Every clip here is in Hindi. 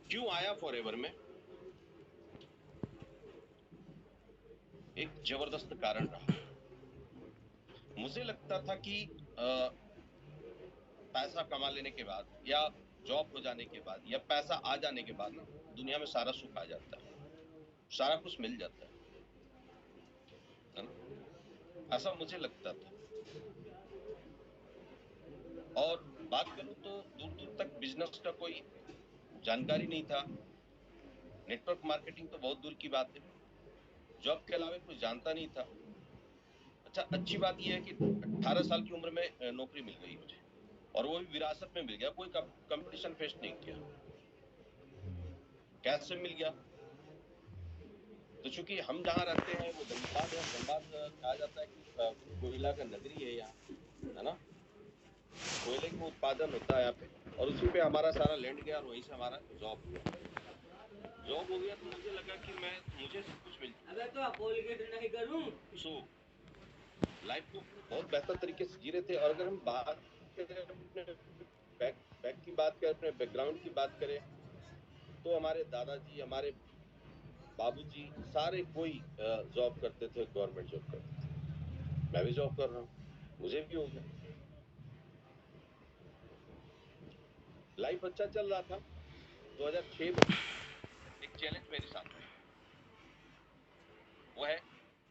क्यों आया फॉरएवर में? एक जबरदस्त कारण रहा। मुझे लगता था कि पैसा कमा लेने के बाद या जॉब हो जाने के बाद या पैसा आ जाने के बाद ना दुनिया में सारा सुख आ जाता है, सारा कुछ मिल जाता है ना? ऐसा मुझे लगता था। और बात करूं तो दूर दूर तक बिजनेस का कोई जानकारी नहीं था। नेटवर्क मार्केटिंग तो बहुत दूर की बात है। जॉब के अलावा कुछ जानता नहीं था। अच्छा, अच्छी बात यह है कि 18 साल की उम्र में नौकरी मिल गई मुझे, और वो भी विरासत में मिल गया, कोई कंपटीशन फेस नहीं किया। कैसे मिल गया? तो चूंकि हम जहाँ रहते हैं वो धनबाद है। धनबाद कहा जाता है कि कोयला का नगरी है यहाँ, है ना? कोयले का उत्पादन होता है यहाँ पे, और उसी पे हमारा सारा लैंड गया और वहीं से हमारा जॉब हुआ। जॉब हो गया तो मुझे लगा कि मुझे सब कुछ मिल चुका। अबे तो कोलगेट नहीं करूं। सो लाइफ को बहुत बेहतर तरीके से जी रहे थे। और अगर हम बात करें अपने बैक की बात करें, अपने बैकग्राउंड की बात करें, तो हमारे दादाजी, हमारे बाबूजी, सारे कोई जॉब करते थे, गवर्नमेंट जॉब करते थे। मैं भी जॉब कर रहा हूँ, मुझे भी हो गया। लाइफ अच्छा चल रहा था। 2006 में एक चैलेंज मेरे साथ आया। वो है,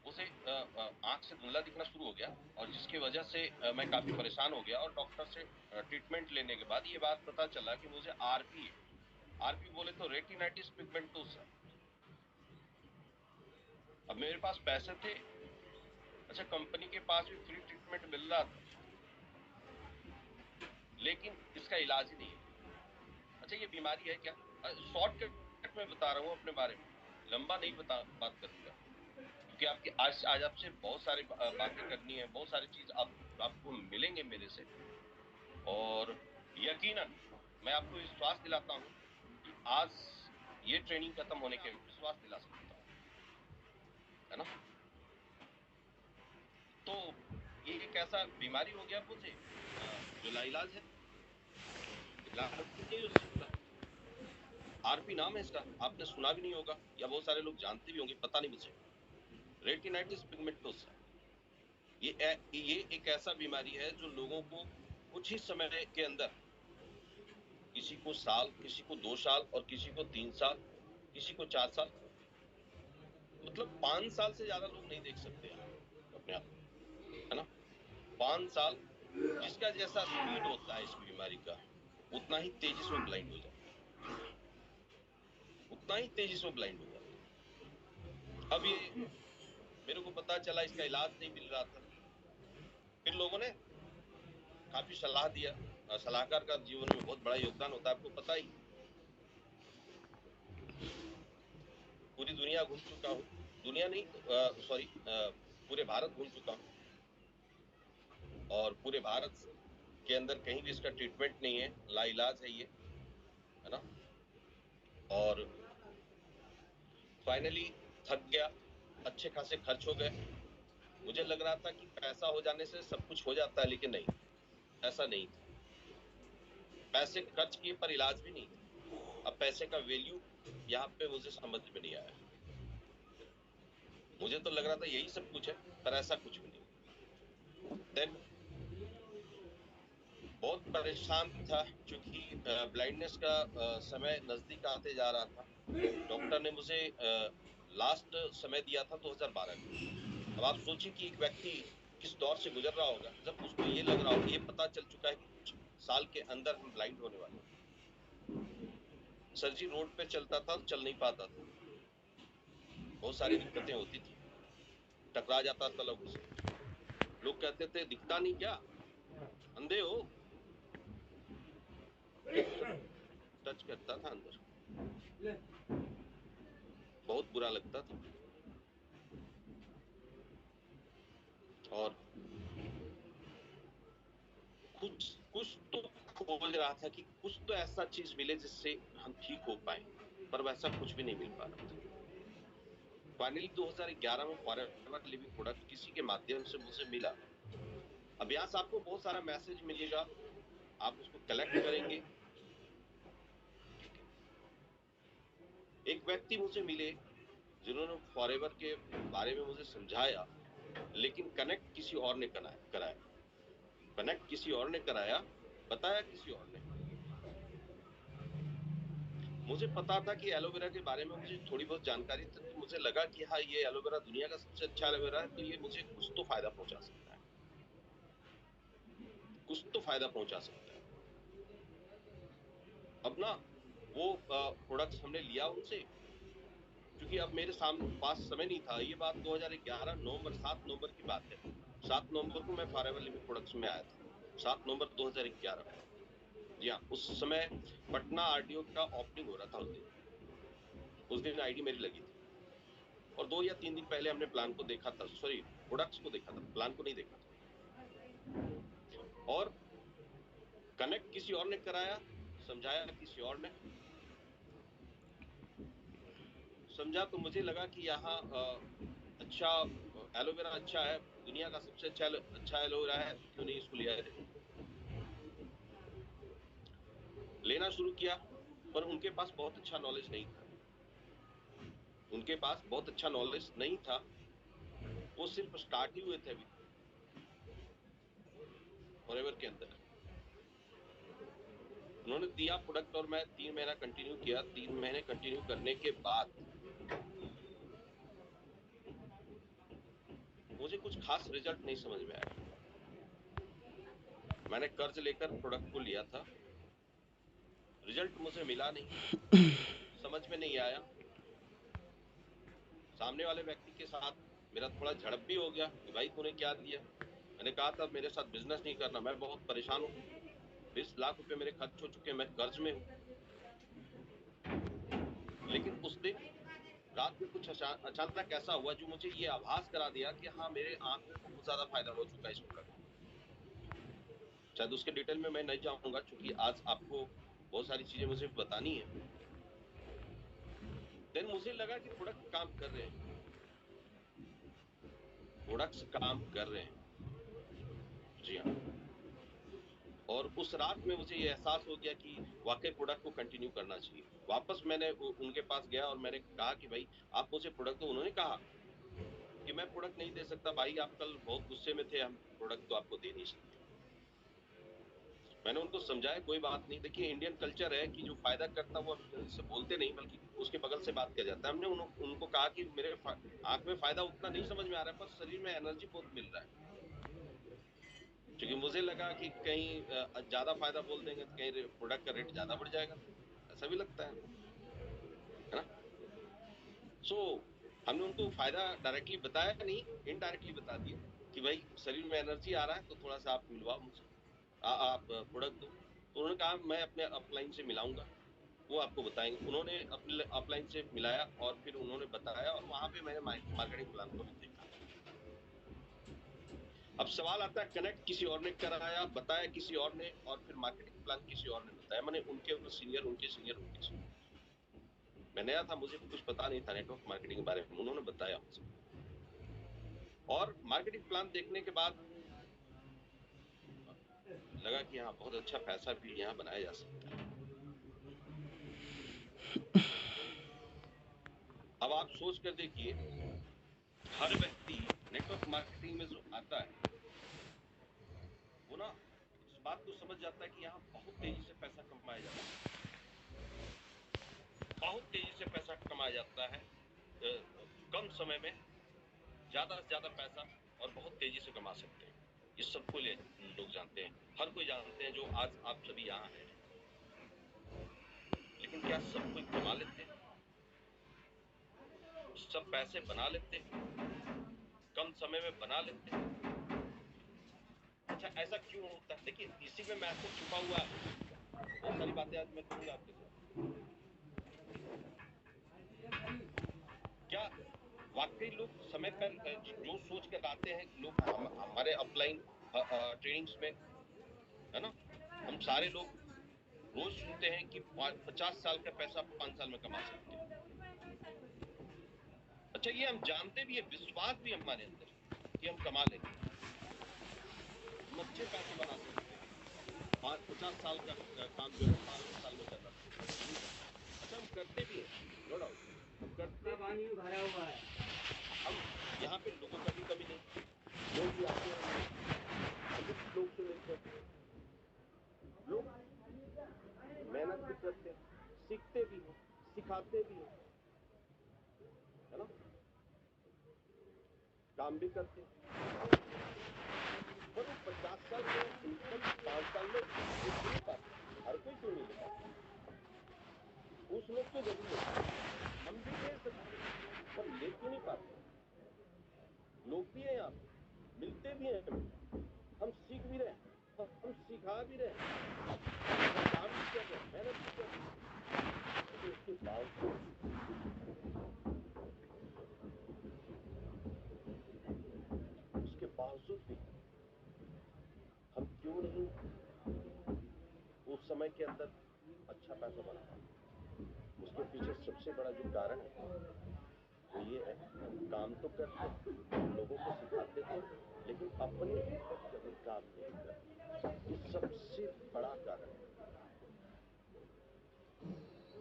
उसे आंख से धुंधला दिखना शुरू हो गया, और जिसकी वजह से मैं काफी परेशान हो गया। और डॉक्टर से ट्रीटमेंट लेने के बाद ये बात पता चला कि मुझे आरपी है। आरपी बोले तो रेटिनाइटिस पिगमेंटोसा। अब मेरे पास पैसे थे। अच्छा, कंपनी के पास भी फ्री ट्रीटमेंट मिल रहा था, लेकिन इसका इलाज ही नहीं है। अच्छा, ये बीमारी है क्या? शॉर्टकट में बता रहा हूँ अपने बारे में, लंबा नहीं बात करूंगा, क्योंकि आपकी आज आपसे बहुत सारी बातें करनी है, बहुत सारी चीज आपको मिलेंगे मेरे से। और यकीनन मैं आपको विश्वास दिलाता हूँ कि आज ये ट्रेनिंग खत्म होने के विश्वास दिला सकता हूँ, है ना? तो ये एक ऐसा बीमारी हो गया मुझे जो लाइलाज है, इलाज नहीं हो सकता। आरपी नाम है इसका, आपने सुना भी नहीं होगा, या बहुत सारे लोग जानते भी होंगे, पता नहीं मुझे। रेटिनाइटिस पिगमेंटोसा, ये एक ऐसा बीमारी है जो लोगों को कुछ ही समय के अंदर, किसी को साल, किसी को 2 साल, और किसी को 3 साल, किसी को 4 साल, मतलब 5 साल से ज्यादा लोग नहीं देख सकते अपने आप, है ना? 5 साल। जिसका जैसा स्पीड होता है इस बीमारी का, उतना ही तेजी से वो ब्लाइंड हो जाता है, उतना ही तेजी से वो ब्लाइंड हो जाता है। अब ये मेरे को पता चला, इसका इलाज नहीं मिल रहा था। फिर लोगों ने काफी सलाह दिया। सलाहकार का जीवन में बहुत बड़ा योगदान होता है, आपको पता ही। पूरी दुनिया घूम चुका हूँ, दुनिया नहीं, सॉरी, पूरे भारत घूम चुका हूँ, और पूरे भारत के अंदर कहीं भी इसका ट्रीटमेंट नहीं है, लाइलाज है ये, है ना? और फाइनली थक गया, अच्छे खासे खर्च हो गए। मुझे लग रहा था कि पैसा हो जाने से सब कुछ हो जाता है, लेकिन नहीं, ऐसा नहीं था। पैसे खर्च किए पर इलाज भी नहीं था। अब पैसे का वैल्यू यहाँ पे मुझे समझ में नहीं आया। मुझे तो लग रहा था यही सब कुछ है, पर ऐसा कुछ भी नहीं। देन बहुत परेशान था, क्योंकि ब्लाइंडनेस का समय नजदीक आते जा रहा था। डॉक्टर ने मुझे लास्ट समय दिया था 2012 का। अब आप सोचिए कि एक व्यक्ति किस दौर से गुजर रहा होगा, जब उसको ये लग रहा हो, ये पता चल चुका है कि कुछ साल के अंदर हम ब्लाइंड होने वाले हैं। सर जी, रोड पे चलता था, चल नहीं पाता था, बहुत सारी दिक्कतें होती थी, टकरा जाता था लोगों से। लोग कहते थे दिखता नहीं क्या, अंधे हो? ये सब टच करता था अंदर, बहुत बुरा लगता था। और कुछ कुछ तो खोज रहा था कि कुछ तो ऐसा चीज मिले जिससे हम ठीक हो पाए, पर वैसा कुछ भी नहीं मिल पा रहा था। फाइनली 2011 में फॉरएवर लिविंग प्रोडक्ट किसी के माध्यम से मुझे मिला। अब यहाँ से आपको बहुत सारा मैसेज मिलेगा, आप उसको कलेक्ट करेंगे, ठीक है? व्यक्ति मुझे मिले जिन्होंने फॉरएवर के बारे में मुझे समझाया, लेकिन कनेक्ट किसी और ने कराया, कनेक्ट किसी और ने कराया, बताया किसी और ने। मुझे पता था कि एलोवेरा के बारे में मुझे थोड़ी बहुत जानकारी थी, तो मुझे लगा कि हाँ ये एलोवेरा दुनिया का सबसे अच्छा एलोवेरा है, तो ये मुझे कुछ तो फायदा पहुंचा सकता है, कुछ तो फायदा पहुंचा सकता है। अब ना वो प्रोडक्ट्स हमने लिया उनसे, क्योंकि अब मेरे सामने पास समय नहीं था। ये बात 2011 नवंबर 7 नवंबर की बात है। 7 नवंबर को मैं फॉरएवर लिविंग प्रोडक्ट्स में आया था, 7 नवंबर 2011। जी हाँ, उस समय पटना आरडीओ का ओपनिंग हो रहा था। उस दिन आईडी मेरी लगी थी, और 2 या 3 दिन पहले हमने प्लान को देखा था, सॉरी प्रोडक्ट्स को देखा था, प्लान को नहीं देखा था। और कनेक्ट किसी और ने कराया, समझाया किसी और ने। समझा तो मुझे लगा कि यहाँ अच्छा एलोवेरा अच्छा है, दुनिया का सबसे अच्छा एलोवेरा है, तो क्यों नहीं इसको लिया जाए। लेना शुरू किया, पर उनके पास बहुत अच्छा नॉलेज नहीं था, उनके पास बहुत अच्छा नॉलेज नहीं था। वो सिर्फ स्टार्ट ही हुए थे अभी फॉरएवर के अंदर। उन्होंने दिया प्रोडक्ट और मैं 3 महीना कंटिन्यू किया। 3 महीने कंटिन्यू करने के बाद मुझे कुछ खास रिजल्ट नहीं समझ में आया। मैंने कर्ज लेकर प्रोडक्ट को लिया था, रिजल्ट मुझे मिला नहीं, समझ में नहीं आया। सामने वाले व्यक्ति के साथ मेरा थोड़ा झड़प भी हो गया कि भाई तूने क्या दिया। मैंने कहा था मेरे साथ बिजनेस नहीं करना, मैं बहुत परेशान हूँ, 20 लाख रुपए मेरे खर्च हो चुके हैं, मैं कर्ज में हूँ। लेकिन उस दिन रात में कुछ अचानक ऐसा हुआ जो मुझे ये आभास करा दिया कि हाँ मेरे आंख में बहुत ज्यादा फायदा हो चुका है इस प्रोडक्ट। शायद उसके डिटेल में मैं नहीं जाऊंगा, क्योंकि आज आपको बहुत सारी चीजें मुझे बतानी है। देन मुझे लगा कि प्रोडक्ट काम कर रहे हैं, प्रोडक्ट्स काम कर रहे हैं। जी हाँ। और उस रात में मुझे ये एहसास हो गया कि वाकई प्रोडक्ट को कंटिन्यू करना चाहिए। वापस मैंने उनके पास गया और मैंने कहा कि भाई आप मुझे प्रोडक्ट दो। उन्होंने कहा कि मैं प्रोडक्ट नहीं दे सकता भाई, आप कल बहुत गुस्से में थे, हम प्रोडक्ट तो आपको दे नहीं सकते। मैंने उनको समझाया कोई बात नहीं, देखिए इंडियन कल्चर है कि जो फायदा करता है वो जल्दी से बोलते नहीं, बल्कि उसके बगल से बात किया जाता है। हमने उनको कहा कि मेरे आंख में फायदा उतना नहीं समझ में आ रहा है, पर शरीर में एनर्जी बहुत मिल रहा है। क्योंकि मुझे लगा कि कहीं ज्यादा फायदा बोल देंगे तो कहीं प्रोडक्ट का रेट ज्यादा बढ़ जाएगा, ऐसा भी लगता है ना। सो हमने उनको फायदा डायरेक्टली बताया नहीं, इनडायरेक्टली बता दिया कि भाई शरीर में एनर्जी आ रहा है तो थोड़ा सा आप मिलवाओ मुझसे, आप प्रोडक्ट दो। तो उन्होंने कहा मैं अपने अपलाइन से मिलाऊंगा, वो आपको बताएंगे। उन्होंने अपने अपलाइन से मिलाया और फिर उन्होंने बताया, और वहां पे मैंने मार्केटिंग प्लान को भी देखा। अब सवाल आता है, कनेक्ट किसी और ने कराया, बताया किसी और ने, और फिर मार्केटिंग प्लान किसी और ने बताया। मैंने उनके सीनियर, उनके सीनियर, उनके सीनियर। मैं नया था, मुझे कुछ पता नहीं था नेटवर्क मार्केटिंग के बारे में, उन्होंने बताया मुझे। और मार्केटिंग प्लान देखने के बाद लगा कि हाँ बहुत अच्छा पैसा भी यहाँ बनाया जा सकता है। अब आप सोच कर देखिए, हर व्यक्ति नेटवर्क मार्केटिंग में जो आता है वो ना इस बात को समझ जाता है कि यहाँ बहुत तेजी से पैसा कमाया जाता है, बहुत तेजी से पैसा कमाया जाता है, कम समय में ज्यादा से ज्यादा पैसा, और बहुत तेजी से कमा सकते हैं। ये सबको लोग जानते हैं, हर कोई जानते हैं जो आज आप सभी यहाँ हैं। लेकिन क्या सब कोई कमा लेते हैं, सब पैसे बना लेते हैं, कम समय में बना लेते हैं? अच्छा ऐसा क्यों होता है? देखिए इसी में मैसेज छुपा हुआ है। बहुत सारी बातें आज मैं करूंगा आपके साथ। क्या वाकई लोग समय पर जो सोच कर आते हैं लोग, हमारे अपलाइन ट्रेनिंग्स में, है ना, हम सारे लोग रोज सुनते हैं कि 50 साल का पैसा 5 साल में कमा सकते हैं। अच्छा ये हम जानते भी है, विश्वास भी हमारे अंदर कि हम कमा लेंगे, हम अच्छे पैसे बना सकते हैं। 50 साल का काम जो है 5 साल में करना। अच्छा हम करते भी हैं, नो डाउट, करते हैं, सीखते भी हैं, सिखाते भी हैं, है ना, काम भी करते हैं। पर वो 50 साल में इनकम 5 साल में ले नहीं पाते, हर कोई क्यों नहीं ले पाता? कुछ लोग तो जरूर ले पाते, हम भी ले सकते हैं, पर ले क्यों नहीं पाते? लोग भी हैं यहाँ पे, मिलते भी हैं हमें, हम सीख भी रहे हैं, हम सिखा भी रहे हैं, हम काम भी कर रहे हैं, मेहनत भी कर रहे हैं, लेकिन उसके बावजूद भी हम क्यों नहीं उस समय के अंदर अच्छा पैसा बना पाते? उसके पीछे सबसे बड़ा जो कारण है वो ये है, काम तो करते, लोगों को सिखाते थे, लेकिन अपने ऊपर कभी काम नहीं करते। ये सबसे बड़ा कारण है।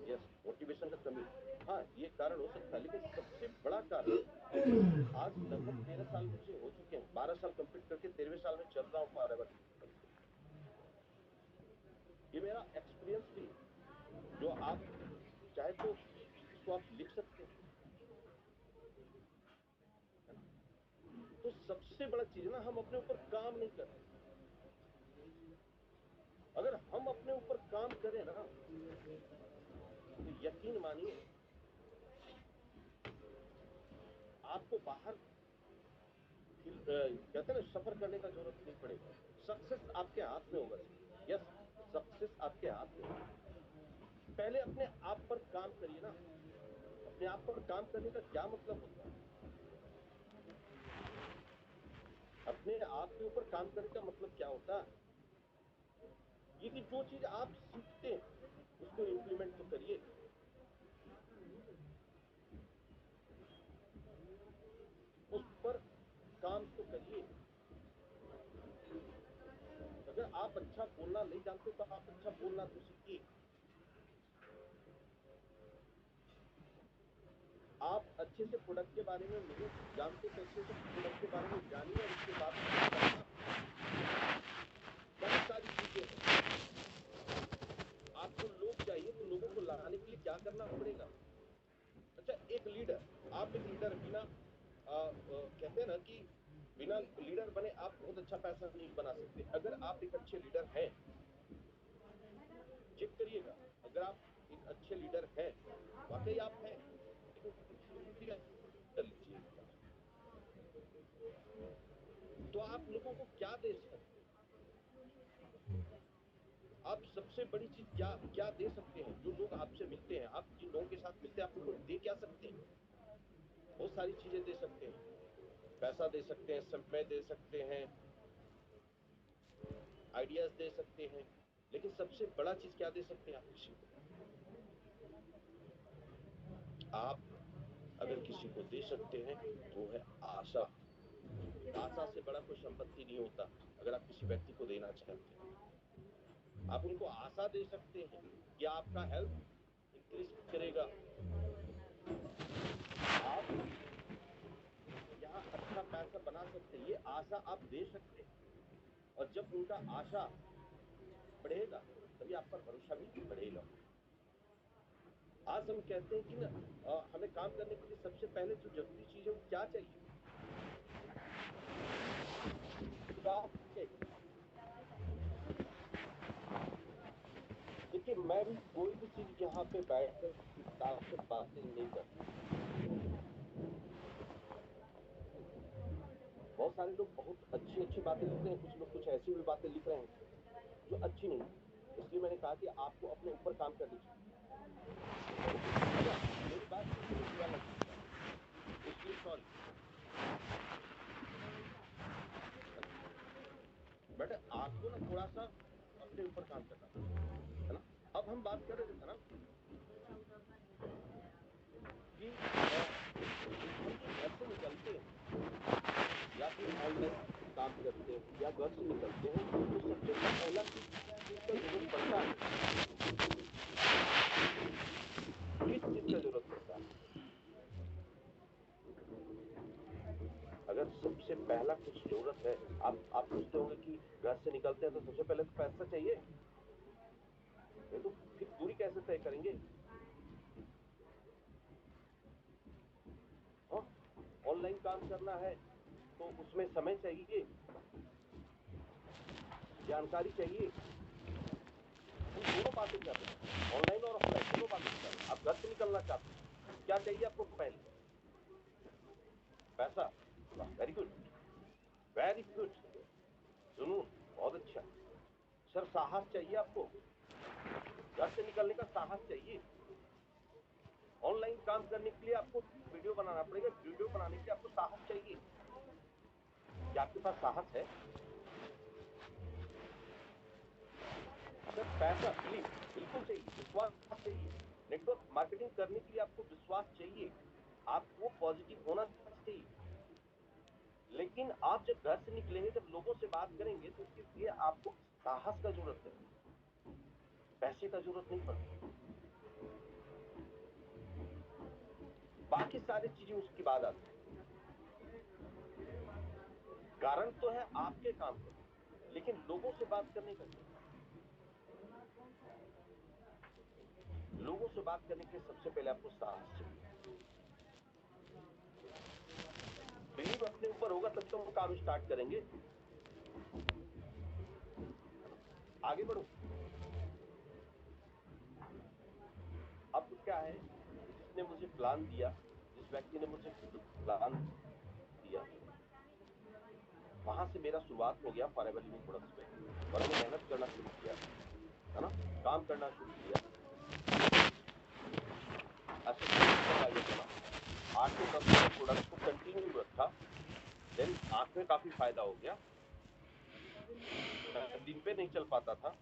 यस, मोटिवेशन का कमी, हाँ ये कारण हो सकता है, लेकिन सबसे बड़ा कारण आज लगभग 13 साल मुझे हो चुके हैं, 12 साल कंप्लीट करके 13वें साल में चल रहा हूँ फॉरएवर। ये मेरा एक्सपीरियंस भी है, जो आप चाहे तो इसको आप लिख सकते हैं, है ना? तो सबसे बड़ा चीज ना, हम अपने ऊपर काम नहीं करते। अगर हम अपने ऊपर काम करें ना, तो यकीन मानिए आपको बाहर कहते हैं ना, सफर करने का जरूरत नहीं पड़ेगा। सक्सेस आपके हाथ में होगा। यस, सक्सेस आपके हाथ में होगा। पहले अपने आप पर काम करिए ना। अपने आप पर काम करने का क्या मतलब होता है? अपने आप के ऊपर काम करने का मतलब क्या होता है? ये कि जो चीज आप सीखते हैं उसको इम्प्लीमेंट तो करिए। उस पर काम तो करिए। अगर आप अच्छा बोलना नहीं जानते तो आप अच्छा बोलना तो सीखिए। आप अच्छे से प्रोडक्ट के बारे में नहीं जानते तो अच्छे से प्रोडक्ट के बारे में जानिए और उसके बाद बहुत सारी चीजें हैं। आपको लोग चाहिए तो लोगों को लाने के लिए क्या करना पड़ेगा? अच्छा, एक लीडर, आप एक लीडर बिना कहते हैं ना कि बिना लीडर बने आप बहुत अच्छा पैसा नहीं बना सकते। अगर आप एक अच्छे लीडर हैं, चेक करिएगा, अगर आप एक अच्छे लीडर हैं, वाकई आप हैं, लेकिन कर लीजिए, तो आप लोगों को क्या दे सकते हैं? आप सबसे बड़ी चीज क्या क्या दे सकते हैं? जो लोग आपसे मिलते हैं, आप जिन लोगों के साथ मिलते हैं, आप उनको दे क्या सकते हैं? बहुत सारी चीजें दे सकते हैं, पैसा दे सकते हैं, समय दे सकते हैं, आइडियाज दे सकते हैं, लेकिन सबसे बड़ा चीज क्या दे सकते हैं आप किसी को? आप अगर किसी को दे सकते हैं तो वो है आशा। आशा से बड़ा कोई संपत्ति नहीं होता। अगर आप किसी व्यक्ति को देना चाहते हैं, आप उनको आशा दे सकते हैं कि आपका हेल्थ इंक्रीज करेगा, आप यहाँ अच्छा पैसा बना सकते हैं, ये आशा आप दे सकते हैं। और जब उनका आशा बढ़ेगा तभी आप पर भरोसा भी बढ़ेगा। आज हम कहते हैं कि ना हमें काम करने के लिए सबसे पहले जो जरूरी चीज है वो क्या चाहिए? क्या चाहिए? देखिए, मैं भी कोई भी चीज यहाँ पे बैठकर आपसे बातें नहीं करता। बहुत सारे लोग बहुत अच्छी अच्छी बातें लिख रहे हैं, कुछ लोग कुछ ऐसी भी बातें लिख रहे हैं जो अच्छी नहीं है। इसलिए मैंने कहा कि आपको अपने ऊपर काम करनी चाहिए। मेरी बात किसी को बुरा लग सकता है, इसलिए सॉरी, बट आपको ना थोड़ा सा अपने ऊपर काम करना पड़ेगा, है ना? अब हम बात कर रहे थे ना कि हम घर से निकलते हैं या फिर ऑनलाइन काम करते हैं या घर से निकलते हैं, तो सबसे पहला चीज का जरूरत पड़ता है, किस चीज का जरूरत पड़ता है? अगर सबसे पहला कुछ जरूरत है, आप पूछते होंगे कि घर से निकलते हैं तो सबसे पहले तो पैसा चाहिए, नहीं तो फिर दूरी कैसे तय करेंगे। ऑनलाइन काम करना है तो उसमें समय चाहिए, जानकारी चाहिए। हम दोनों बातें कर रहे हैं, ऑनलाइन और ऑफलाइन दोनों बातें कर रहे हैं। आप घर से निकलना चाहते हैं, क्या चाहिए आपको? पहले पैसा। वेरी गुड, वेरी गुड, जुनून, बहुत अच्छा। सर साहस चाहिए आपको, घर से निकलने का साहस चाहिए। ऑनलाइन काम करने के लिए आपको वीडियो बनाना पड़ेगा, वीडियो बनाने के लिए आपको साहस चाहिए। क्या आपके पास साहस है? सर पैसा बिल्कुल चाहिए, विश्वास चाहिए। नेटवर्क मार्केटिंग करने के लिए आपको विश्वास चाहिए, आपको पॉजिटिव होना चाहिए। लेकिन आप जब घर से निकलेंगे, जब लोगों से बात करेंगे, तो उसके लिए आपको साहस का जरूरत है, पैसे का जरूरत नहीं पड़ती। बाकी सारी चीजें उसके बाद आती है। कारण तो है आपके काम का, लेकिन लोगों से बात करने का, लोगों से बात करने के लिए सबसे पहले आपको साहस चाहिए। बिलीव अपने ऊपर होगा तब तो हम काम स्टार्ट करेंगे। आगे बढ़ो। अब क्या है, जिसने मुझे प्लान दिया, जिस व्यक्ति ने मुझे प्लान दिया, वहां से मेरा शुरुआत हो गया फॉरएवर लिविंग प्रोडक्ट्स पे। और मैंने मेहनत करना शुरू किया, है ना, काम करना शुरू किया। ऐसे 8 से 10 प्रोडक्ट्स को कंटिन्यू रखा। देन आंख में काफी फायदा हो गया। मैं दिन पे नहीं चल पाता था,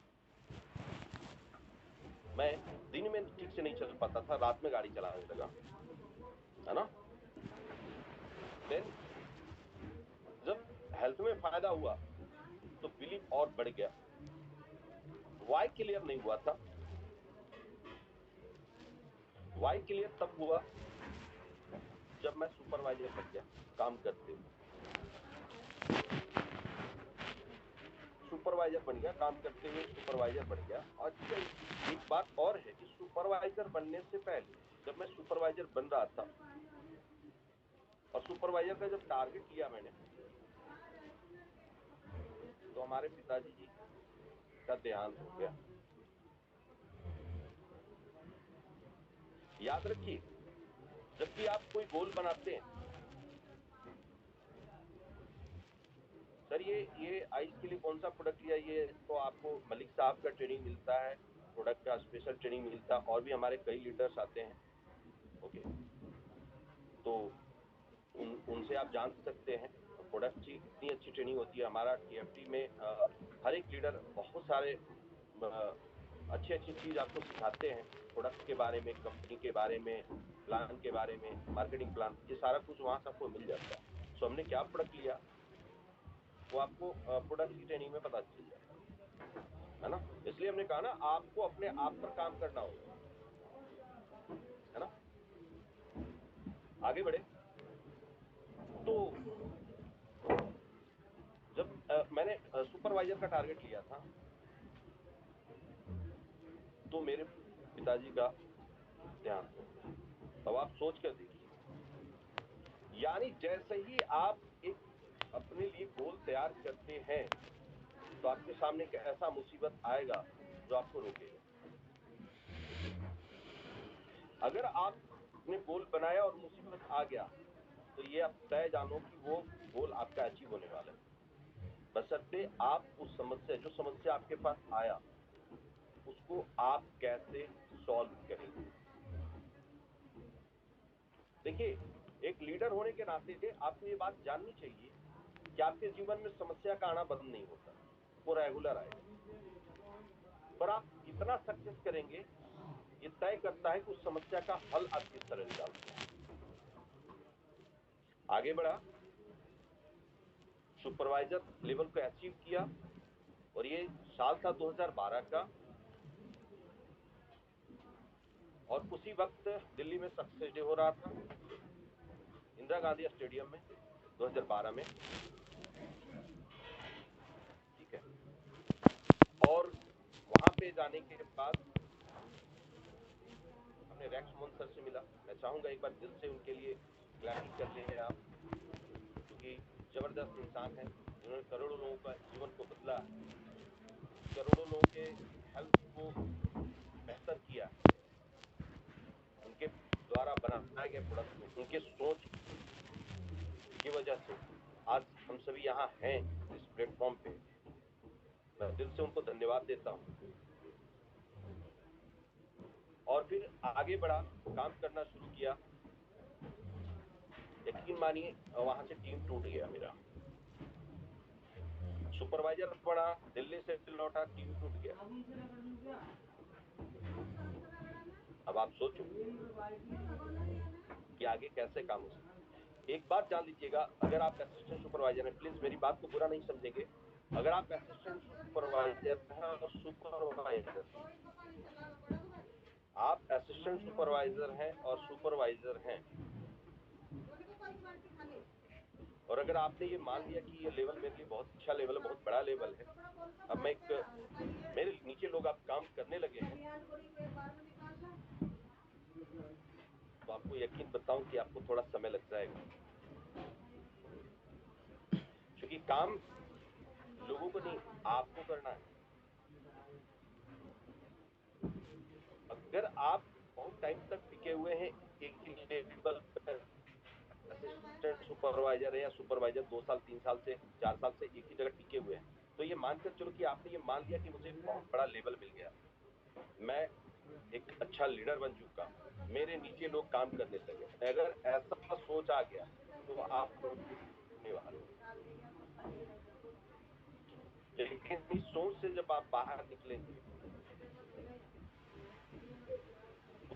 मैं दिन में ठीक से नहीं चल पाता था, रात में गाड़ी चलाने लगा, है ना। देन जब हेल्थ में फायदा हुआ तो बिलीव और बढ़ गया। वाई क्लियर नहीं हुआ था। वाई क्लियर तब हुआ जब मैं सुपरवाइजर बन गया काम करते हुए। सुपरवाइजर बन गया काम करते हुए, सुपरवाइजर बन गया। और एक बात और है कि सुपरवाइजर बनने से पहले जब मैं सुपरवाइजर बन रहा था और सुपरवाइजर का जब टारगेट लिया मैंने, तो हमारे पिताजी जी का देहांत हो गया। याद रखिए, जब भी आप कोई गोल बनाते हैं, सर ये आइस के लिए कौन सा प्रोडक्ट लिया, ये तो आपको मलिक साहब का ट्रेनिंग मिलता है, प्रोडक्ट का स्पेशल ट्रेनिंग मिलता है, और भी हमारे कई लीडर्स आते हैं। ओके, तो उनसे आप जान सकते हैं प्रोडक्ट की इतनी अच्छी ट्रेनिंग होती है। हमारा TFT में हर एक लीडर बहुत सारे अच्छी अच्छी चीज आपको सिखाते हैं, प्रोडक्ट के बारे में, कंपनी के बारे में, प्लान के बारे में, मार्केटिंग प्लान, ये सारा कुछ वहां से आपको मिल जाता है। सो हमने क्या प्रोडक्ट लिया वो आपको प्रोडक्ट की ट्रेनिंग में पता चल जाएगा, है ना। इसलिए हमने कहा ना, आपको अपने आप पर काम करना होगा, है ना। आगे बढ़े तो जब मैंने सुपरवाइजर का टारगेट लिया था तो मेरे पिताजी का ध्यान हो गया। अब आप सोच कर देखिए, यानी जैसे ही आप एक अपने लिए गोल तैयार करते हैं तो आपके सामने एक ऐसा मुसीबत आएगा जो आपको रोकेगा। अगर आपने गोल बनाया और मुसीबत आ गया तो ये आप तय जानो कि वो गोल आपका अचीव होने वाला है, बशर्ते आप उस समस्या, जो समस्या आपके पास आया, उसको आप कैसे सॉल्व करेंगे। देखिए, एक लीडर होने के नाते आपको ये बात जाननी चाहिए कि आपके जीवन में समस्या का आना बंद नहीं होता, वो रेगुलर आएगा। पर आप कितना सक्सेस करेंगे ये तय करता है कि उस समस्या का हल आप किस तरह निकालते हैं। आगे बढ़ा, सुपरवाइजर लेवल को अचीव किया, और ये साल था 2012 का, और उसी वक्त दिल्ली में सक्सेस डे हो रहा था, इंदिरा गांधी स्टेडियम में, 2012 में, ठीक है। और वहां पे जाने के बाद मैं चाहूँगा एक बार दिल से उनके लिए क्लैपिंग कर लें आप, क्योंकि जबरदस्त इंसान है जिन्होंने करोड़ों लोगों का जीवन को बदला, करोड़ों लोगों के हेल्थ को बेहतर किया, उनके द्वारा बनाए गए प्रोडक्ट को, उनके सोच की वजह से आज हम सभी यहाँ हैं इस प्लेटफॉर्म पे। मैं दिल से उनको धन्यवाद देता हूँ। और फिर आगे बढ़ा, काम करना शुरू किया। यकीन मानिए वहां से टीम टूट गया मेरा। सुपरवाइजर बड़ा, दिल्ली से लौटा, टीम टूट गया। अब आप सोचो कि आगे कैसे काम हो सकता है। एक बात जान लीजिएगा, अगर आप असिस्टेंट सुपरवाइजर हैं, प्लीज मेरी बात को बुरा नहीं समझेंगे, अगर आप असिस्टेंट सुपरवाइजर हैं और सुपरवाइजर, आप असिस्टेंट सुपरवाइजर हैं और सुपरवाइजर हैं, और अगर आपने ये मान लिया कि ये लेवल मेरे लिए बहुत अच्छा लेवल है, बहुत बड़ा लेवल है, अब मैं मेरे नीचे लोग आप काम करने लगे हैं, तो आपको यकीन बताऊं कि आपको थोड़ा समय लग जाएगा, क्योंकि काम लोगों को नहीं, आपको करना है। अगर आप बहुत टाइम तक टिके हुए हैं एक ही लेवल पर, असिस्टेंट सुपरवाइजर है या सुपरवाइजर 2 साल 3 साल से 4 साल से एक ही जगह टिके हुए हैं, तो ये मानकर चलो कि आपने ये मान लिया कि मुझे बहुत बड़ा लेवल मिल गया, मैं एक अच्छा लीडर बन चुका, मेरे नीचे लोग काम करने लगे। अगर ऐसा सोच आ गया तो आप होने वाले, लेकिन इस सोच से जब आप बाहर निकलेंगे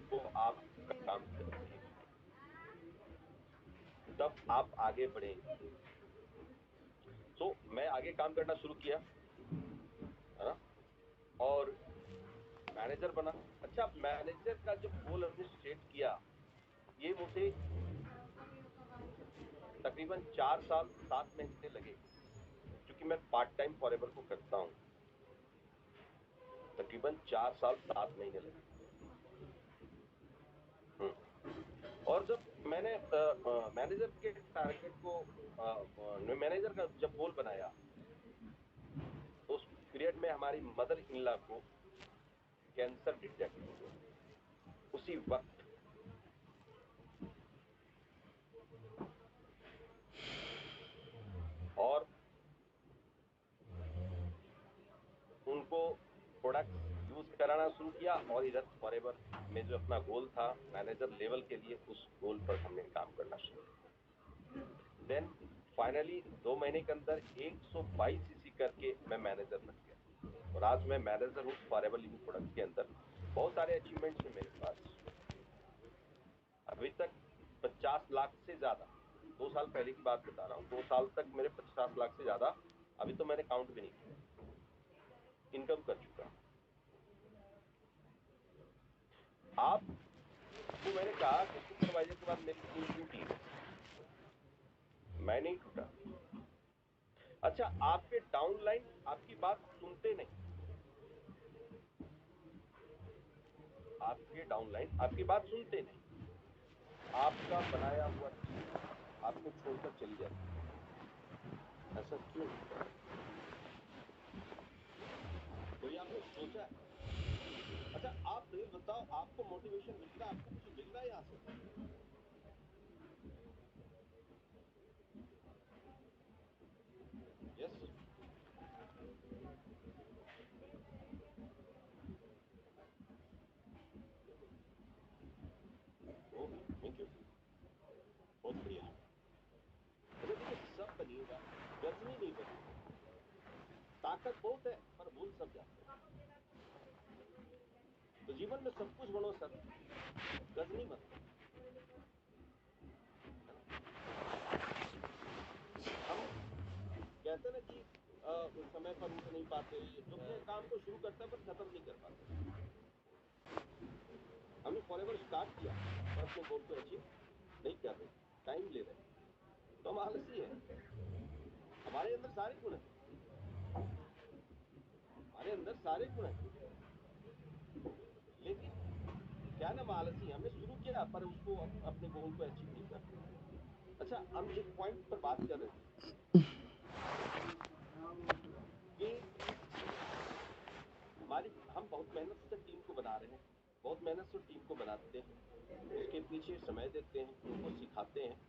तो आप काम करेंगे, तब आप आगे बढ़ेंगे। तो मैं आगे काम करना शुरू किया, है ना, और मैनेजर बना। अच्छा, मैनेजर का जब गोल हमने सेट किया, ये मुझे तकरीबन 4 साल 7 महीने लगे, क्योंकि मैं पार्ट टाइम फॉरएवर को करता हूँ। तकरीबन 4 साल 7 महीने लगे। और जब मैंने मैनेजर के टारगेट को, मैनेजर का जब गोल बनाया, तो उस पीरियड में हमारी मदर इन लॉ को कैंसर डिटेक्ट हो गया उसी वक्त। और उनको प्रोडक्ट यूज कराना शुरू किया, और इधर फॉरएवर में जो अपना गोल था मैनेजर लेवल के लिए, उस गोल पर हमने काम करना शुरू किया। देन फाइनली 2 महीने के अंदर 122 सीसी करके मैं मैनेजर बन गया, और आज मैं मैनेजर हूँ फॉरएवर लिविंग प्रोडक्ट के अंदर। बहुत सारे अचीवमेंट्स हैं मेरे पास। अभी तक 50 लाख से ज्यादा, 2 साल पहले की बात बता रहा हूँ, 2 साल तक मेरे 50 लाख से ज्यादा, अभी तो मैंने काउंट भी नहीं किया, इनकम कर चुका। आप तो मैंने कहा कि सुपरवाइजर के बाद मेरी टीम टूटी, मैं नहीं टूटा। अच्छा, आपके डाउनलाइन आपकी बात सुनते नहीं, आपके डाउनलाइन आपकी बात सुनते नहीं, आपका बनाया हुआ टीम आपको छोड़कर चली जाती है। ऐसा क्यों? कोई आपने सोचा है? अच्छा, आप मुझे बताओ, आपको मोटिवेशन मिल रहा है, आपको कुछ मिल रहा है यहाँ से? यस, ओके, थैंक यू, बहुत बढ़िया। अच्छा देखिए, सब बनिएगा, गजनी नहीं बनिएगा। ताकत बहुत है पर भूल सब जाते हैं। तो जीवन में सब कुछ बनो सर, गजनी मत बनो। हम कहते हैं ना कि समय पर उठ नहीं पाते, जो अपने काम को शुरू करता है पर खत्म नहीं कर पाते। हमने फॉरएवर स्टार्ट किया पर अपने गोल को अचीव नहीं कर रहे, टाइम ले रहे, तो हम आलसी है। हमारे अंदर सारे गुण है, हमारे अंदर सारे गुण है, लेकिन क्या ना, हम आलसी। हमने शुरू किया किया पर उसको अपने गोल को अचीव नहीं कर पाया। अच्छा, हम एक पॉइंट पर बात कर रहे थे कि हम बहुत मेहनत से टीम को बना रहे हैं, बहुत मेहनत से टीम को बनाते हैं, उसके पीछे समय देते हैं, उनको सिखाते हैं,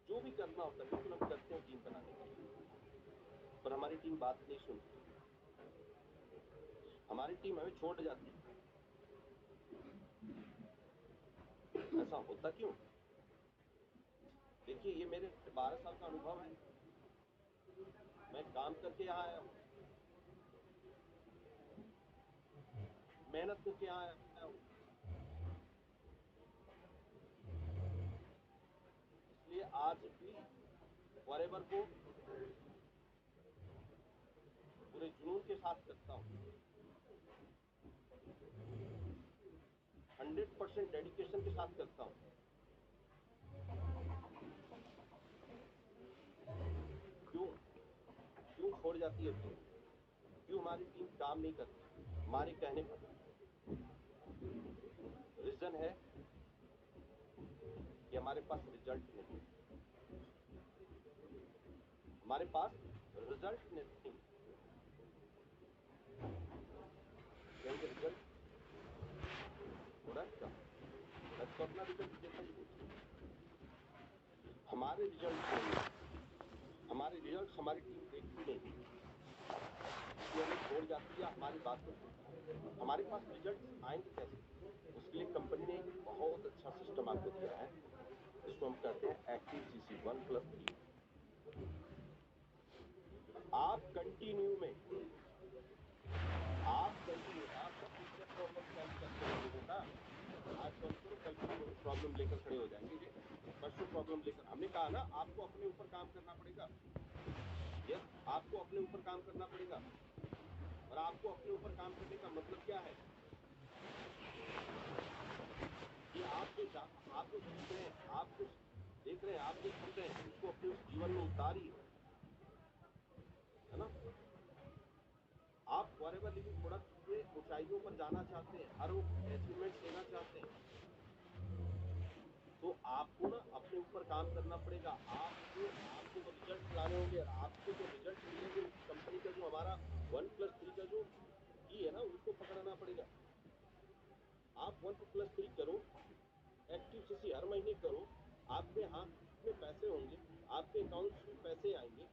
जो भी करना होता है बिल्कुल हम करते हैं टीम बनाने के लिए, पर हमारी टीम बात नहीं सुनती, हमारी टीम हमें छोड़ जाती है। ऐसा होता क्यों? देखिए, ये मेरे 12 साल का अनुभव है, मैं काम करके यहाँ आया हूँ, मेहनत करके यहाँ आया हूँ, इसलिए आज भी फॉरएवर को पूरे जुनून के साथ करता हूँ, 100% डेडिकेशन के साथ करता हूँ। क्यों छोड़ जाती है टीम? क्यों हमारी टीम काम नहीं करती हमारे कहने पर? रीजन है कि हमारे पास रिजल्ट नहीं, हमारे पास रिजल्ट नहीं। रिजल्ट प्रोडक्ट का अपना रिजल्ट देता ही नहीं, हमारे रिजल्ट नहीं, हमारे रिजल्ट हमारी टीम देखती नहीं, इसलिए हमें छोड़ जाती है, हमारी बात नहीं सुनती। हमारे पास रिजल्ट आएंगे कैसे? उसके लिए कंपनी ने एक बहुत अच्छा सिस्टम आपको दिया है, जिसको हम कहते हैं एक्टिव सीसी 1+3। आप कंटिन्यू में आप प्रॉब्लम सॉल्व करते हैं लोगों का, आज सॉल्व करो, कल प्रॉब्लम लेकर खड़े हो जाएंगे, ये परसों प्रॉब्लम लेकर। हमने कहा ना आपको अपने ऊपर काम करना पड़ेगा, यस, आपको अपने ऊपर काम करना पड़ेगा। और आपको अपने ऊपर काम करने का मतलब क्या है कि आप जो सीख रहे हैं, आप जो देख रहे हैं, आप जो सुन रहे हैं, उसको अपने जीवन में उतारिए, है ना? आप फॉरएवर लिविंग प्रोडक्ट के ऊंचाइयों पर जाना चाहते हैं, हर वो अचीवमेंट लेना चाहते हैं, तो आपको ना अपने ऊपर काम करना पड़ेगा। आपको तो रिजल्ट लाने होंगे, और आपको जो रिजल्ट मिलेंगे उस कंपनी का जो हमारा 1+3 का जो की है ना, उसको पकड़ना पड़ेगा। आप 1+3 करो, एक्टिव सीसी हर महीने करो, आपके हाथ में पैसे होंगे, आपके अकाउंट्स में पैसे आएंगे,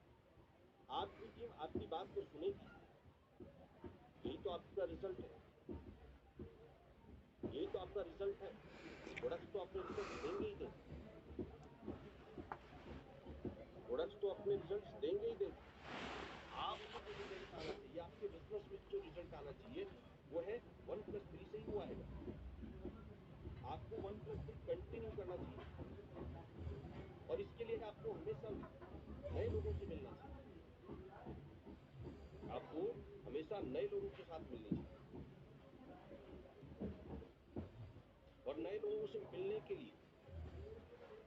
आपकी टीम आपकी बात को सुनेगी। यही तो आपका रिजल्ट है, यही तो आपका रिजल्ट है। प्रोडक्ट्स तो अपने रिजल्ट देंगे ही देंगे, प्रोडक्ट्स तो अपने रिजल्ट्स देंगे ही देंगे। आपको जो रिजल्ट आना चाहिए, आपके बिजनेस में जो रिजल्ट आना चाहिए, वो है 1+3 से ही वो आएगा। आपको 1+3 कंटिन्यू करना चाहिए, और इसके लिए आपको हमेशा नए लोगों से मिलना चाहिए, आपको हमेशा नए लोगों के साथ मिलना चाहिए। और नए लोगों से मिलने के लिए,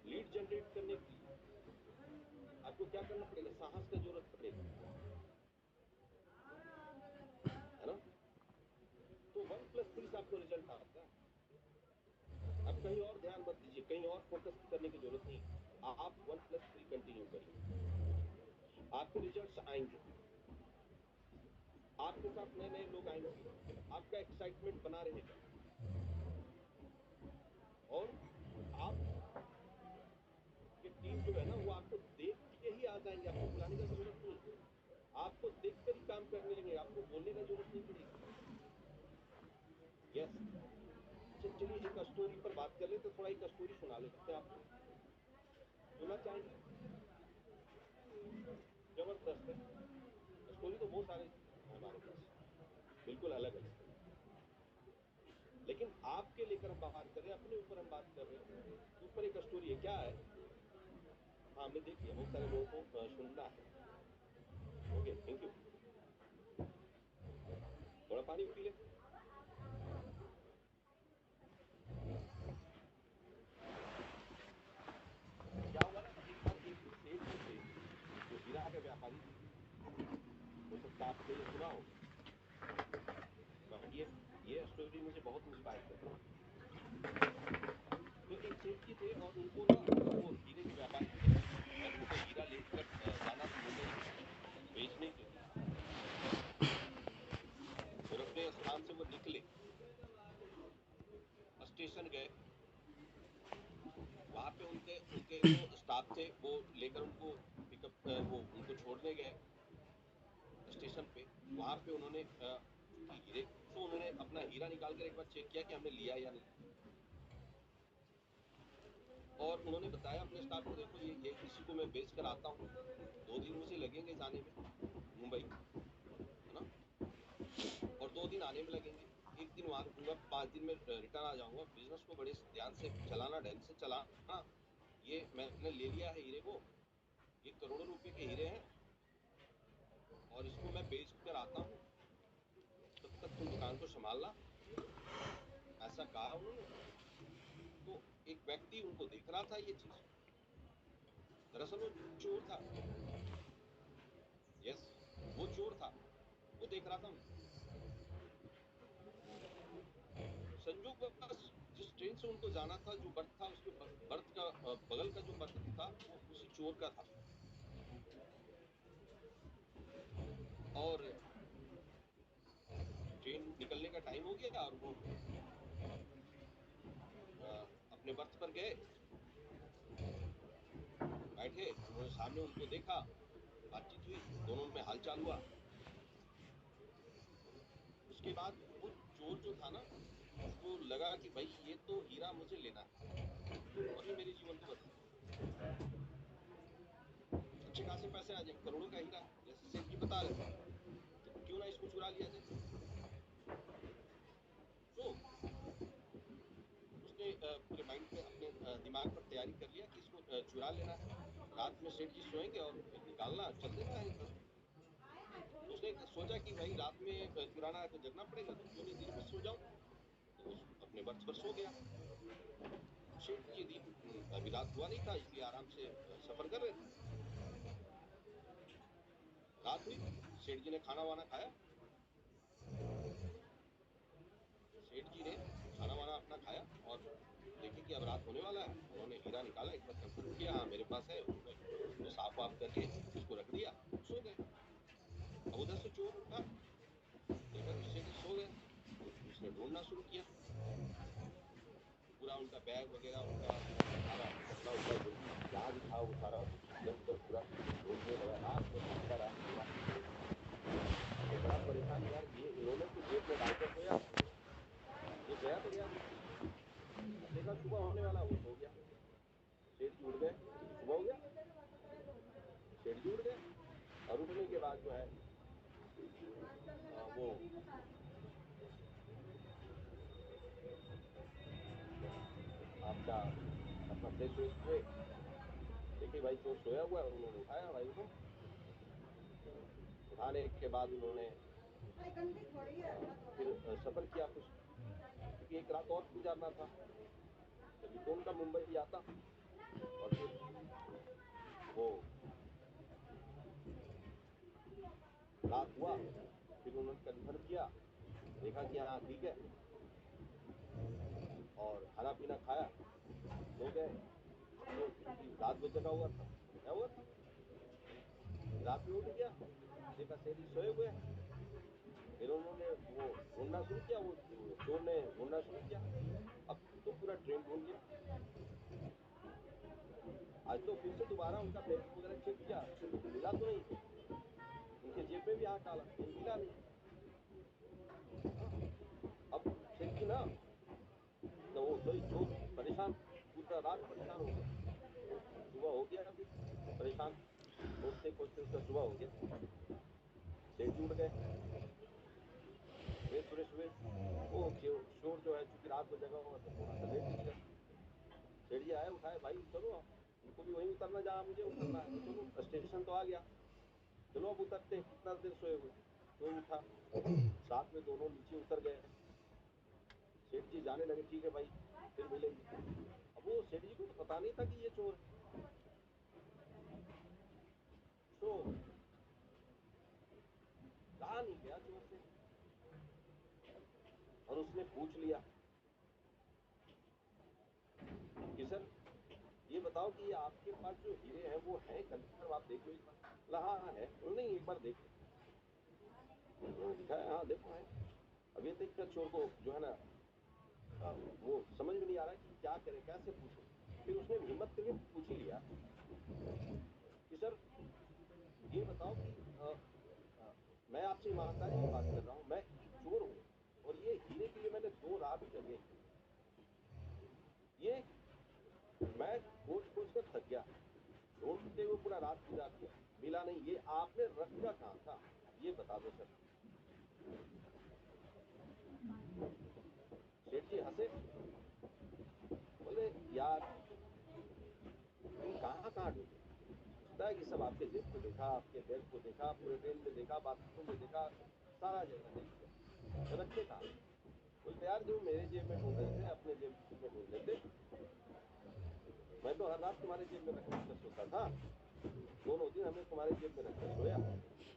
लीड जनरेट करने के लिए आपको क्या करना पड़ेगा? साहस का जरूरत पड़ेगा, है ना? तो 1+3 से आपको रिजल्ट आता है। अब कहीं और ध्यान मत दीजिए, कहीं और फोकस करने की जरूरत नहीं, आप 1+3 कंटिन्यू करिए, आपके रिजल्ट्स आएंगे, आपके साथ नए नए लोग आएंगे, आपका एक्साइटमेंट बना रहेगा, और आप की टीम जो है ना, वो आपको देख के ही आ जाएंगे, आपको बुलाने की जरूरत नहीं, आपको देखकर ही काम करने लगेंगे, आपको बोलने की जरूरत नहीं पड़ेगी। यस, चलिए एक स्टोरी पर बात कर लेते, थोड़ा एक स्टोरी सुना लेते हैं आपको, सुनना चाहेंगे? जबरदस्त है, स्टोरी तो बहुत सारे हैं हमारे पास, बिल्कुल अलग अलग, लेकिन आपके लेकर हम बात कर रहे हैं, अपने ऊपर हम बात कर रहे हैं, तो ऊपर एक स्टोरी है। क्या है? हाँ, हमने देख लिया, बहुत सारे लोगों को सुनना है। Okay, thank you. थोड़ा पानी पी ले। क्या हुआ ना, एक बार एक सेठ जी थे, जो हीरा के व्यापारी थे, हो सकता है आपने ये सुना होगा, बट ये स्टोरी मुझे बहुत इंस्पायर करती है। सेठ जी थे और उनको ना वो हीरे के व्यापारी थे और उनको हीरा लेकर जाना था मुंबई बेचने के लिए। और अपने स्थान से वो निकले, स्टेशन गए, वहां पे उनके उनके जो स्टाफ थे वो लेकर उनको पिकअप वो उनको छोड़ने गए स्टेशन पे। वहां पे उन्होंने चूंकि हीरे, तो उन्होंने अपना हीरा निकाल कर एक बार चेक किया कि हमने लिया या नहीं, और उन्होंने बताया अपने स्टाफ को, देखो ये इसी को मैं बेच कर आता हूँ, 2 दिन मुझे लगेंगे जाने में मुंबई, है ना, और 2 दिन आने में लगेंगे, 1 दिन वहां रुकूंगा, 5 दिन में रिटर्न आ जाऊंगा। बिजनेस को बड़े ध्यान से चलाना, ढंग से चलाना। ये मैंने ले लिया है हीरे को, ये करोड़ों रुपए के हीरे हैं और इसको मैं बेच कर आता हूँ, तब तक तुम दुकान को संभालना, ऐसा कहा उन्होंने। तो एक व्यक्ति उनको देख रहा था ये चीज, दरअसल वो चोर था। यस, वो चोर था, वो देख रहा था उनको। संजोग बस जिस ट्रेन से उनको जाना था, जो बर्थ था, उसके बर्थ का बगल का जो बर्थ था वो उसी चोर का था। और ट्रेन निकलने का टाइम हो गया और वो अपने बर्थ पर गए, बैठे, उन्होंने सामने उनको देखा, बातचीत हुई, दोनों में हालचाल हुआ। उसके बाद वो चोर जो था ना, उसको लगा कि भाई ये तो हीरा मुझे लेना है और ये मेरे जीवन को बदल देगा, अच्छे खासे पैसे आ जाए, करोड़ों का हीरा है जैसे सेठ जी बता रहे थे, तो क्यों ना इसको चुरा लिया जाए। तो उसने पूरे माइंड पे, अपने दिमाग पर तैयारी कर लिया कि इसको चुरा लेना है, रात में सेठ जी सोएंगे और निकालना, चल देना है इधर। तो उसने सोचा कि भाई रात में चुराना है तो जगना पड़ेगा, तो क्यों नहीं दिन में सो जाऊं। तो वो अपने बर्थ पर सो गया। सेठ जी दिन अभी रात हुआ नहीं था, इसलिए आराम से सफर कर रहे थे। रात हुई, सेठ जी ने खाना वाना खाया, सेठ जी ने खाना वाना अपना खाया और देखे कि अब रात होने वाला है। उन्होंने हीरा निकाला, एक बार कंफर्म किया, हाँ मेरे पास है, उन्होंने उसको साफ वाफ करके उसको रख दिया, सो गए। अब उधर से चोर उठा, देखा कि सेठ जी सो गए, तो उसने ढूंढना शुरू किया, पूरा उनका बैग वगैरह, उनका सारा कपड़ा उपड़ा जो भी जहाँ भी था वो सारा कुछ इधर उधर पूरा ढूंढने लगा, रात में ढूंढता रहा पूरा। तो बड़ा परेशान, यार ये इन्होंने तो जेब में डालकर सोया, ये गया तो गया नहीं। अब देखा सुबह होने वाला, वो सो गया, सेठ जी उठ गए, सुबह हो गया, सेठ जी उठ गए। और उठने के बाद जो है वो आपका अपना फ्रेश व्रेश हुए, देखिए भाई चोर सोया हुआ है, उन्होंने उठाया, भाई उठो। उठाने के बाद उन्होंने फिर सफर किया कुछ, क्योंकि एक रात और गुजारना था, तभी तो उनका मुंबई आता। और फिर वो रात हुआ, फिर उन्होंने कंफर्म किया, देखा कि हाँ ठीक है, और खाना पीना खाया, सो गए। तो क्योंकि रात भर जगा हुआ था, क्या हुआ था, रात में उठ गया, देखा सेठ जी सोए हुए हैं। फिर उन्होंने वो ढूंढना शुरू किया, वो चोर ने ढूंढना शुरू किया। अब तो पूरा ट्रेन ढूंढ लिया, आज तो फिर से दोबारा उनका बैग वगैरह चेक किया, मिला तो नहीं, उनके जेब में भी हाथ डाला, कहीं मिला नहीं। अब सेठ जी ना, तो वो तो चोर परेशान, पूरा रात परेशान हो गया। सुबह हो गया, फिर परेशान खोजते खोजते उसका सुबह हो गया, सेठ जी उठ गए, फ्रेश फ्रेश हुए। वो चोर जो है चूंकि रात को जगा हुआ था, थोड़ा सा लेट गया। सेठ जी आए, उठाए, भाई चलो, उनको भी वहीं उतरना जहाँ मुझे उतरना है, तो चलो स्टेशन तो आ गया, चलो अब उतरते हैं, कितना देर सोए हुए। तो उठा, साथ में दोनों नीचे उतर गए। सेठ जी जाने लगे, ठीक है भाई फिर मिलेंगे। अब वो सेठ जी को तो पता नहीं था कि ये चोर है। तो कहा नहीं गया चोर से, और उसने पूछ लिया कि सर बताओ कि ये आपके पास जो हीरे हैं वो हैं कंफर्म, आप देख लो एक बार। बोला हाँ हाँ है। नहीं एक बार देख लो। दिखाया, हाँ देखो है। अब ये देख कर चोर को जो है ना वो समझ में नहीं आ रहा कि क्या करे, कैसे पूछे। फिर उसने हिम्मत करके पूछ ही लिया कि सर ये बताओ कि मैं आपसे ईमानदारी की बात कर रहा हूँ, मैं एक चोर हूँ और ये हीरे के लिए मैंने 2 रात जगे, ये मैं खोज खोज कर थक गया, ढूंढते हुए पूरा रात गुजार दिया, मिला नहीं, ये आपने रखा कहाँ था, ये बता दो सर। सेठ जी हंसे, बोले यार तुम कहाँ कहाँ ढूंढे। पूछता है कि सब आपके जेब को देखा, आपके बैग को देखा, पूरे ट्रेन में देखा, बाथरूम में देखा, सारा जगह देख लिया, तो रखे कहाँ। बोलते यार जो मेरे जेब में ढूंढ रहे थे अपने जेब में ढूंढ लेते, मैं तो हर रात तुम्हारे जेब में रख कर सोता था, दोनों दिन हमने तुम्हारे जेब में रखकर सोया।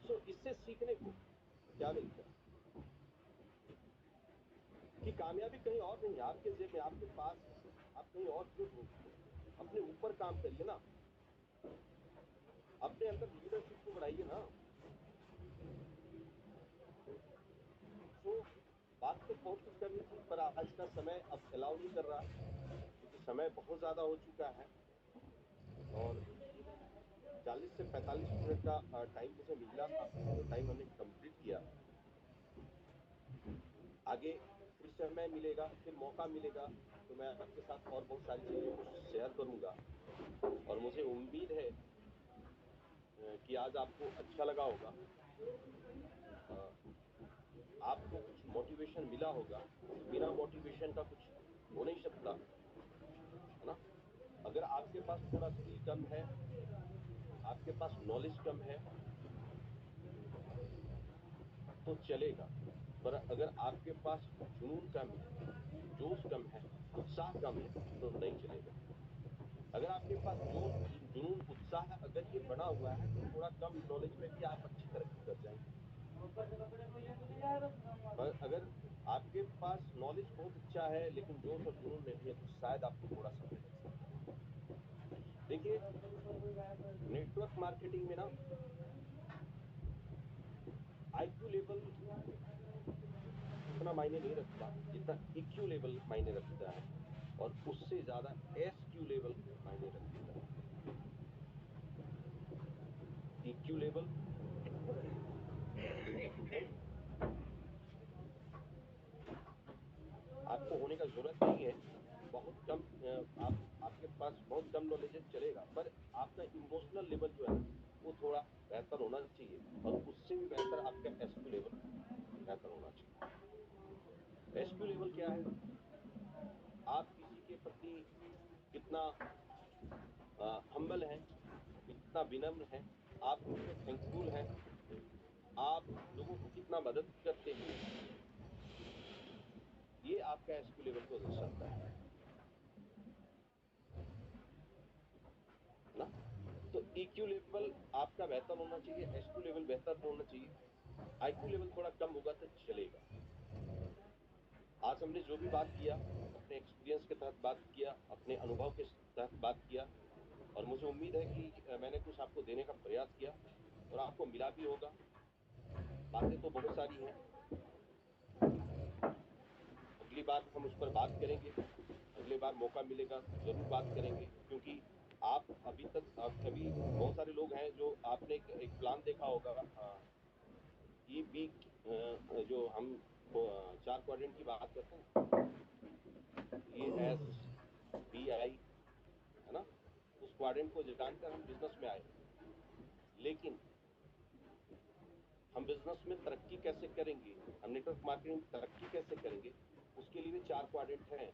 सो इससे सीखने को क्या मिलता है कि कामयाबी कहीं और नहीं, आपके जेब में, आपके पास है, आप कहीं और क्यों ढूंढते हैं। अपने ऊपर काम करिए ना, अपने अंदर लीडरशिप को बढ़ाइए ना। तो बात तो बहुत कुछ करनी थी पर आज का समय अब अलाउ नहीं कर रहा, क्योंकि समय बहुत ज्यादा हो चुका है और 40 से 45 मिनट का टाइम मुझे मिला था, तो टाइम हमने कंप्लीट किया। आगे फिर समय मिलेगा, फिर मौका मिलेगा तो मैं आपके साथ और बहुत सारी चीजों को शेयर करूंगा और मुझे उम्मीद है कि आज आपको अच्छा लगा होगा, आपको कुछ मोटिवेशन मिला होगा। बिना मोटिवेशन का कुछ हो नहीं सकता, है ना। अगर आपके पास थोड़ा स्किल कम है, आपके पास नॉलेज कम है तो चलेगा, पर अगर आपके पास जुनून कम है, जोश कम है, उत्साह कम है तो नहीं चलेगा। अगर आपके पास जोश, जुनून, उत्साह अगर ये बना हुआ है तो थोड़ा कम नॉलेज में भी आप अच्छी तरक्की कर जाएंगे। पर अगर आपके पास नॉलेज बहुत अच्छा है लेकिन जोश और जुनून नहीं है तो शायद आपको थोड़ा समय लग सकता है। देखिए नेटवर्क मार्केटिंग में ना आईक्यू लेवल उतना मायने नहीं रखता जितना EQ लेवल मायने रखता है, और उससे ज्यादा SQ लेवल मायने रखता है। EQ लेवल आपको होने का जरूरत नहीं है, बहुत कम आपके पास बहुत कम नॉलेज है चलेगा, पर आपका इमोशनल लेवल जो है ना वो थोड़ा बेहतर होना चाहिए, और उससे भी बेहतर आपका SQ लेवल बेहतर होना चाहिए। SQ लेवल क्या है, आप किसी के प्रति कितना हम्बल है, कितना विनम्र है, आप कितने थैंकफुल हैं, आप लोगों की कितना मदद करते हैं, ये आपका SQ लेवल को दर्शाता है ना। तो EQ लेवल आपका बेहतर होना चाहिए, SQ लेवल बेहतर होना चाहिए, IQ लेवल थोड़ा कम होगा तो चलेगा। आज हमने जो भी बात किया अपने एक्सपीरियंस के तहत बात किया, अपने अनुभव के तहत बात किया, और मुझे उम्मीद है कि मैंने कुछ आपको देने का प्रयास किया और आपको मिला भी होगा। बातें तो बहुत सारी हैं, अगली बार हम उस पर बात करेंगे, अगली बार मौका मिलेगा जरूर बात करेंगे, क्योंकि आप अभी तक अभी बहुत सारे लोग हैं जो आपने एक प्लान देखा होगा, EB जो हम 4 क्वाड्रेंट की बात करते हैं, ASBI, है ना। उस क्वाड्रेंट को जानकर हम बिजनेस में आए, लेकिन हम बिजनेस में तरक्की कैसे करेंगे, हम नेटवर्क मार्केटिंग में तरक्की कैसे करेंगे, उसके लिए भी 4 क्वाड्रेंट हैं।